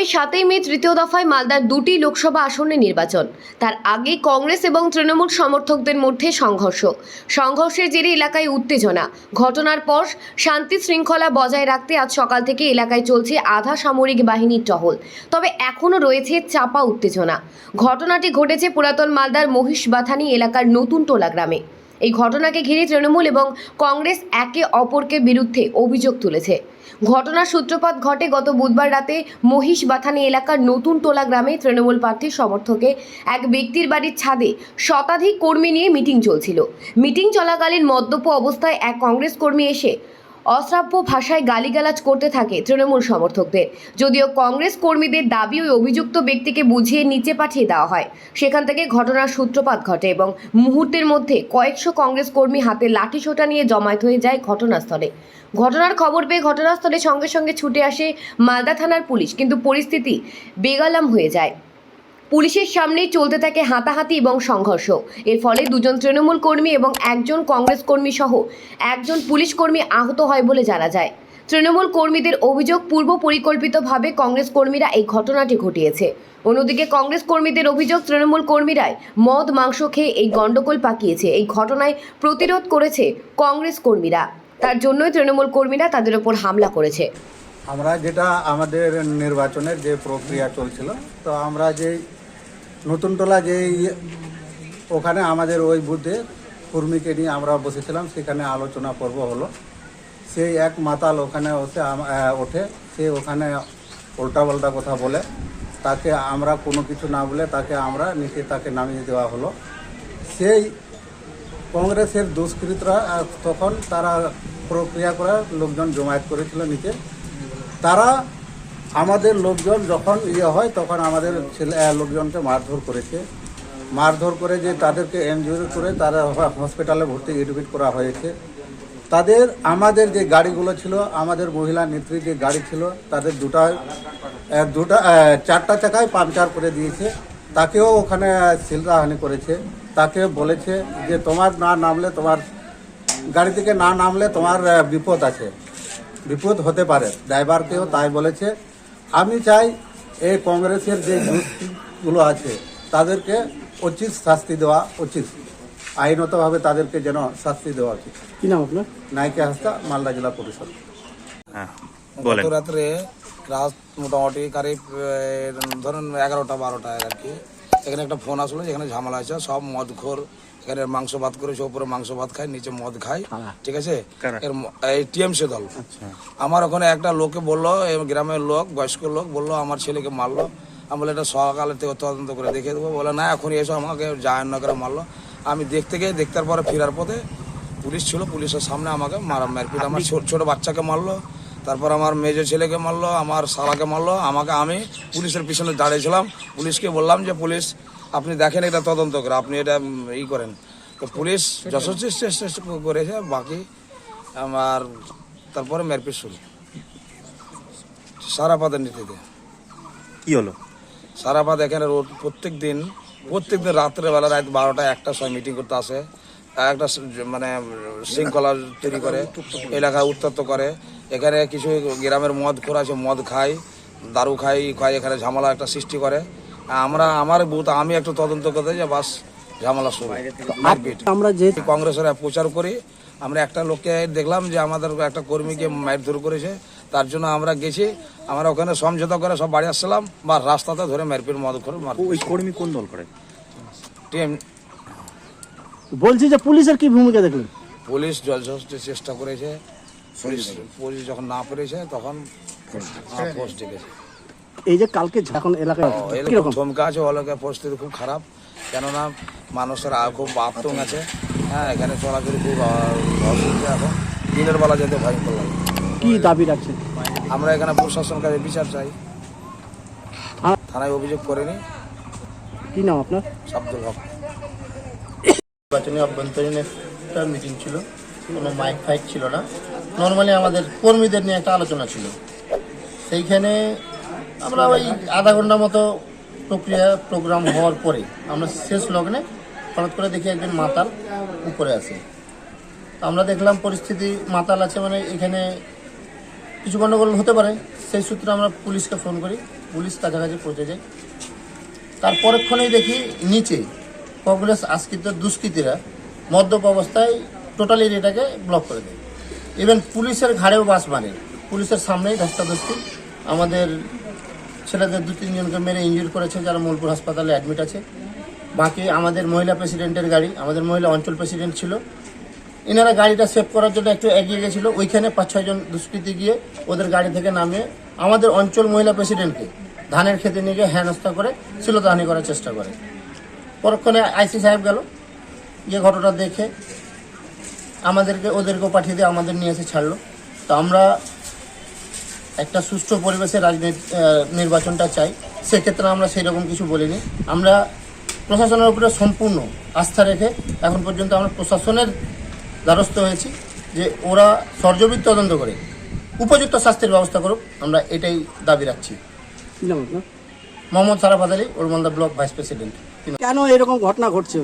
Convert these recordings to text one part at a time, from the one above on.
আগামী 7ই মে তৃতীয় দফায় মালদার দুটি লোকসভা আসনে নির্বাচন। তার আগে কংগ্রেস এবং তৃণমূল সমর্থকদের মধ্যে সংঘর্ষের জেরে এলাকায় উত্তেজনা। ঘটনার পর শান্তি শৃঙ্খলা বজায় রাখতে আজ সকাল থেকে এলাকায় চলছে আধা সামরিক বাহিনীর টহল। তবে এখনও রয়েছে চাপা উত্তেজনা। ঘটনাটি ঘটেছে পুরাতন মালদার মহিষবাথানি এলাকার নতুন টোলা গ্রামে। এই ঘটনাকে ঘিরে তৃণমূল এবং কংগ্রেস একে অপরকে বিরুদ্ধে অভিযোগ তুলেছে। ঘটনার সূত্রপাত ঘটে গত বুধবার রাতে মহিষবাথানি এলাকার নতুন টোলা গ্রামে তৃণমূল প্রার্থীর সমর্থকে এক ব্যক্তির বাড়ির ছাদে শতাধিক কর্মী নিয়ে মিটিং চলছিল। মিটিং চলাকালীন মদ্যপ অবস্থায় এক কংগ্রেস কর্মী এসে অশ্রাব্য ভাষায় গালিগালাজ করতে থাকে তৃণমূল সমর্থকদের। যদিও কংগ্রেস কর্মীদের দাবি ওই অভিযুক্ত ব্যক্তিকে বুঝিয়ে নিচে পাঠিয়ে দেওয়া হয়। সেখান থেকে ঘটনার সূত্রপাত ঘটে এবং মুহূর্তের মধ্যে কয়েকশো কংগ্রেস কর্মী হাতে লাঠিসোঁটা নিয়ে জমায়েত হয়ে যায় ঘটনাস্থলে। ঘটনার খবর পেয়ে ঘটনাস্থলে সঙ্গে সঙ্গে ছুটে আসে মালদা থানার পুলিশ, কিন্তু পরিস্থিতি বেগালাম হয়ে যায়। পুলিশের সামনেই চলতে থাকে হাতাহাতি এবং সংঘর্ষ। এর ফলে দুজন তৃণমূল কর্মী এবং একজন কংগ্রেস কর্মী সহ একজন পুলিশ কর্মী আহত হয় বলে জানা যায়। তৃণমূল কর্মীদের অভিযোগ, পূর্ব পরিকল্পিতভাবে কংগ্রেস কর্মীরা এই ঘটনাটি ঘটিয়েছে। অন্যদিকে কংগ্রেস কর্মীদের অভিযোগ, তৃণমূল কর্মীরাই মদ মাংস খেয়ে এই গণ্ডগোল পাকিয়েছে। এই ঘটনায় প্রতিরোধ করেছে কংগ্রেস কর্মীরা, তার জন্যই তৃণমূল কর্মীরা তাদের ওপর হামলা করেছে। আমরা যেটা আমাদের নির্বাচনের যে প্রক্রিয়া চলছিল, তো আমরা যে নতুনটোলা যে ওখানে আমাদের ওই বুথে কর্মীকে নিয়ে আমরা বসেছিলাম, সেখানে আলোচনা পর্ব হলো। সেই এক মাতাল ওখানে ওঠে, সে ওখানে উল্টাপাল্টা কথা বলে, তাকে আমরা কোনো কিছু না বলে তাকে নামিয়ে দেওয়া হলো। সেই কংগ্রেসের দুষ্কৃতরা তখন তারা প্রক্রিয়া করে লোকজন জমায়েত করেছিল নিচে। তারা আমাদের লোকজন যখন হয় তখন আমাদের লোকজনকে মারধর করে যে তাদেরকে এনজিও করে তারা হসপিটালে ভর্তি এডমিট করা হয়েছে। আমাদের যে গাড়িগুলো ছিল, আমাদের মহিলা নেত্রীর যে গাড়ি ছিল, তাদের চারটা চাকায় পাংচার করে দিয়েছে। তাকেও ওখানে শিলরাহানি করেছে। তাকে বলেছে যে তোমার গাড়ি থেকে না নামলে তোমার বিপদ হতে পারে। ড্রাইভারকেও তাই বলেছে। আমি চাই এই কংগ্রেসের যে যুদ্ধগুলো আছে তাদেরকে উচিত শাস্তি দেওয়া উচিত, আইনতভাবে তাদেরকে যেন শাস্তি দেওয়া উচিত। কি নাম আপনার? নায়িকা হাসতা, মালদা জেলা পরিষদ। গত রাত্রে রাত মোটামুটি কারিব ধরুন 11টা-12টায় আর কি এখানে একটা ফোন আসলো, যেখানে ঝামেলা আছে, সব মদখোর এখানে মাংস ভাত করেছে, উপরে মাংস ভাত খায়, নিচে মদ খায়, ঠিক আছে। এই টিএমসি দল। আমার ওখানে একটা লোকে বললো, গ্রামের লোক, বয়স্ক লোক বললো আমার ছেলেকে মারলো। আমি বলে এটা সকালে থেকে তদন্ত করে দেখে দেবো। বলে না, এখন এসো, আমাকে জাহান্ন করে মারলো। আমি দেখতার পরে ফেরার পথে পুলিশ ছিল, পুলিশের সামনে আমাকে মারপিট, আমার ছোট বাচ্চাকে মারলো, তারপর আমার মেজো ছেলেকে মারলো, আমার শালাকে মারলো। আমি পুলিশের পিছনে দাঁড়িয়েছিলাম। পুলিশকে বললাম যে পুলিশ আপনি দেখেন এটা তদন্ত করে, আপনি এটা করেন। তো পুলিশ যথেষ্ট চেষ্টা করেছে, বাকি আমার তারপরে মারপিট শুরু সারাপাতের নীতিতে। কি হলো? সারাপাত এখানে রোড প্রত্যেক দিন রাত্রেবেলা রাত 12টা-1টার সময় মিটিং করতে আসে। একটা মানে শৃঙ্খলা তৈরি করে, এলাকায় উত্তপ্ত করে। এখানে কিছু গ্রামের মদ খোর আছে, মদ খায়, দারু খায়, এখানে ঝামেলা একটা সৃষ্টি করে। আমার বুথ আমি একটু তদন্ত করতে যে বাস ঝামেলা শুরু। আমরা যে কংগ্রেসের প্রচার করি, আমরা একটা লোককে দেখলাম যে আমাদের একটা কর্মীকে মারধর করেছে, তার জন্য আমরা গেছি। আমরা ওখানে সমঝোতা করে সব বাড়ি আসছিলাম, বা রাস্তাতে ধরে মারপিট মদ করে। ওই কর্মী কোন দল করে? টিএম। বলছি যে পুলিশের কি ভূমিকা দেখলেন? পুলিশ যথেষ্ট চেষ্টা করেছে। পুলিশ যখন না পেরেছে তখন পোস্ট ডেকেছে। এই যে কালকে এখন এলাকায় ধমকা আছে, এলাকায় পরিস্থিতি খুব খারাপ, কেননা মানুষের খুব আতঙ্ক আছে। হ্যাঁ, এখানে চলাচল খুব অসুবিধা। এখন দিনের বেলা যেতে ভয়ঙ্কর লাগে। কি দাবি রাখছেন? আমরা এখানে প্রশাসনের কাছে বিচার চাই। থানায় অভিযোগ করেনি। কি নাম আপনার? আব্দুল হক। নির্বাচনী অভ্যন্তরীণ একটা মিটিং ছিল, কোনো মাইক ফাইক ছিল না। নর্মালি আমাদের কর্মীদের নিয়ে একটা আলোচনা ছিল। সেইখানে আমরা ওই আধা ঘন্টা মতো প্রোগ্রাম হওয়ার পরে আমরা শেষ লগ্নে হঠাৎ করে দেখি একজন মাতাল উপরে আছে। আমরা দেখলাম পরিস্থিতি মাতাল আছে, মানে এখানে কিছু গণ্ডগোল হতে পারে। সেই সূত্রে আমরা পুলিশকে ফোন করি। পুলিশ কাছাকাছি পৌঁছে যায়। তার পরক্ষণেই দেখি নিচে কংগ্রেস আশ্রিত দুষ্কৃতীরা মদ্যপ অবস্থায় টোটালি এটাকে ব্লক করে দেয়। ইভেন পুলিশের ঘাড়েও বাস মারে, পুলিশের সামনেই ধস্তাধস্তি। আমাদের ছেলেদের 2-3 জনকে মেরে ইনজুর করেছে, যারা মোলপুর হাসপাতালে অ্যাডমিট আছে। বাকি আমাদের মহিলা প্রেসিডেন্টের গাড়ি, আমাদের মহিলা অঞ্চল প্রেসিডেন্ট ছিল, এনারা গাড়িটা সেভ করার জন্য একটু এগিয়ে গেছিলো। ওইখানে 5-6 জন দুষ্কৃতী গিয়ে ওদের গাড়ি থেকে নামিয়ে আমাদের অঞ্চল মহিলা প্রেসিডেন্টকে ধানের খেতে নিয়ে গিয়ে হেনস্থা করে শ্লীলতাহানি করার চেষ্টা করে। পরক্ষণে আইসি সাহেব গেল, গিয়ে ঘটনা দেখে আমাদেরকে ওদেরকেও পাঠিয়ে দিয়ে আমাদের নিয়ে এসে ছাড়লো। তো আমরা একটা সুষ্ঠু পরিবেশে নির্বাচনটা চাই, সেক্ষেত্রে আমরা সেই রকম কিছু বলিনি। আমরা প্রশাসনের উপরে সম্পূর্ণ আস্থা রেখে এখন পর্যন্ত আমরা প্রশাসনের দ্বারস্থ হয়েছি যে ওরা সরজমিন তদন্ত করে উপযুক্ত শাস্তির ব্যবস্থা করুক, আমরা এটাই দাবি রাখছি। কি নাম আপনার? মোহাম্মদ সারাফ আলী, ওরমালদা ব্লক ভাইস প্রেসিডেন্ট। কেন এরকম ঘটনা ঘটছে?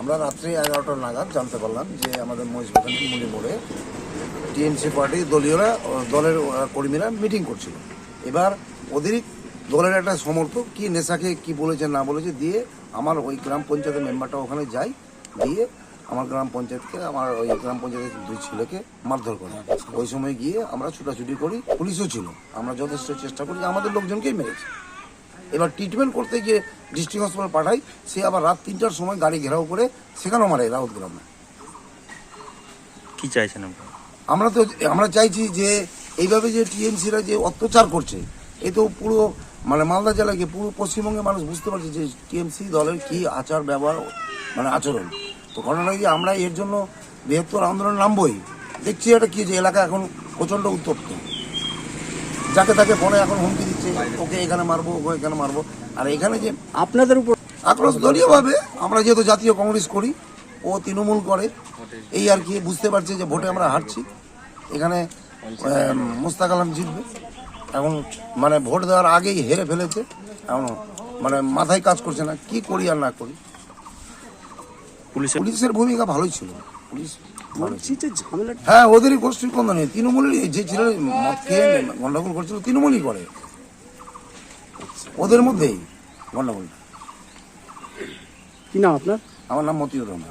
আমরা রাত্রি 11টা নাগাদ জানতে পারলাম যে আমাদের মহিষবাগান মুড়ি মোড়ে টিএমসি পার্টি দলের কর্মীরা মিটিং করছিল। এবার ওদেরই দলের একটা সমর্থক কি নেশাকে কি বলেছে না বলেছে দিয়ে আমার ওই গ্রাম পঞ্চায়েতের মেম্বারটা ওখানে যায়, দিয়ে আমার গ্রাম পঞ্চায়েতকে আমার ওই গ্রাম পঞ্চায়েতের 2 ছেলেকে মারধর করে। ওই সময় গিয়ে আমরা ছুটাছুটি করি, পুলিশও ছিল, আমরা যথেষ্ট চেষ্টা করি, আমাদের লোকজনকেই মেরেছে। এবার ট্রিটমেন্ট করতে গিয়ে ডিস্ট্রিক্ট হসপিটাল পাঠাই, সে আবার রাত 3টার সময় গাড়ি ঘেরাও করে সেখানেও মারে রাউত গ্রামে। কি চাইছেন আপনারা? আমরা চাইছি যে এইভাবে যে টিএমসিরা যে অত্যাচার করছে, এ তো পুরো মালদা জেলায় গিয়ে পুরো পশ্চিমবঙ্গের মানুষ বুঝতে পারছে যে টিএমসি দলের কি আচার ব্যবহার আচরণ। তো ঘটনা কি আমরা এর জন্য বৃহত্তর আন্দোলন নামবই। দেখছি এটা কি যে এলাকা এখন প্রচণ্ড উত্তপ্ত, যাকে তাকে ফোনে এখন হুমকি দিচ্ছে, ওকে এখানে মারবো, ওকে এখানে মারবো। আর এখানে যে আপনাদের উপর আক্রোশ দলীয়ভাবে, আমরা যেহেতু জাতীয় কংগ্রেস করি, ও তৃণমূল করে, এই আর কি বুঝতে পারছি যে ভোটে আমরা হারছি, এখানে মোস্তাক আলম জিতবে। এখন ভোট দেওয়ার আগেই হেরে ফেলেছে, এখন মাথায় কাজ করছে না, কি করি আর না করি। পুলিশের ভূমিকা ভালোই ছিল, পুলিশ হ্যাঁ ওদেরই গোষ্ঠীর কোন নেই, তৃণমূলের যে ছেলে মদ খেয়ে গন্ডগোল করছিল তৃণমূলই করে, ওদের মধ্যেই গন্ডগোলটা। কি নাম আপনার? আমার নাম মতিউর রহমান।